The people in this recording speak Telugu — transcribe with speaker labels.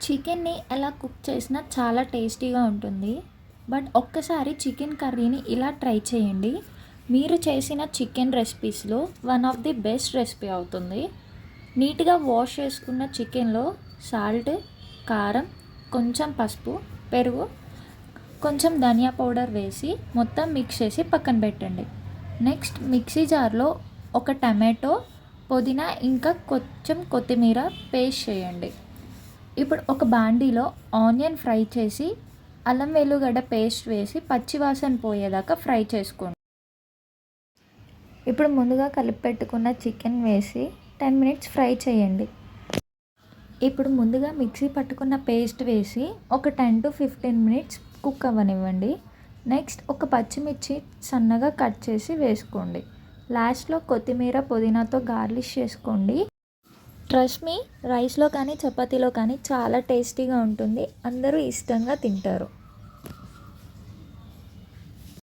Speaker 1: చికెన్ని ఎలా కుక్ చేసినా చాలా టేస్టీగా ఉంటుంది. బట్ ఒక్కసారి చికెన్ కర్రీని ఇలా ట్రై చేయండి. మీరు చేసిన చికెన్ రెసిపీస్లో one of the best recipe అవుతుంది. నీట్గా వాష్ చేసుకున్న చికెన్లో సాల్ట్, కారం, కొంచెం పసుపు, పెరుగు, కొంచెం ధనియా పౌడర్ వేసి మొత్తం మిక్స్ చేసి పక్కన పెట్టండి. నెక్స్ట్ మిక్సీ జార్లో ఒక టమాటో, పుదీనా ఇంకా కొంచెం కొత్తిమీర పేస్ట్ చేయండి. ఇప్పుడు ఒక బాండీలో ఆనియన్ ఫ్రై చేసి అల్లం వెల్లుగడ్డ పేస్ట్ వేసి పచ్చివాసన పోయేదాకా ఫ్రై చేసుకోండి. ఇప్పుడు ముందుగా కలిపి పెట్టుకున్న చికెన్ వేసి 10 మినిట్స్ ఫ్రై చేయండి. ఇప్పుడు ముందుగా మిక్సీ పట్టుకున్న పేస్ట్ వేసి ఒక 10 to 15 మినిట్స్ కుక్ అవ్వనివ్వండి. నెక్స్ట్ ఒక పచ్చిమిర్చి సన్నగా కట్ చేసి వేసుకోండి. లాస్ట్లో కొత్తిమీర, పుదీనాతో గార్నిష్ చేసుకోండి. ట్రస్ట్ మీ, రైస్లో కానీ చపాతీలో కానీ చాలా టేస్టీగా ఉంటుంది. అందరూ ఇష్టంగా తింటారు.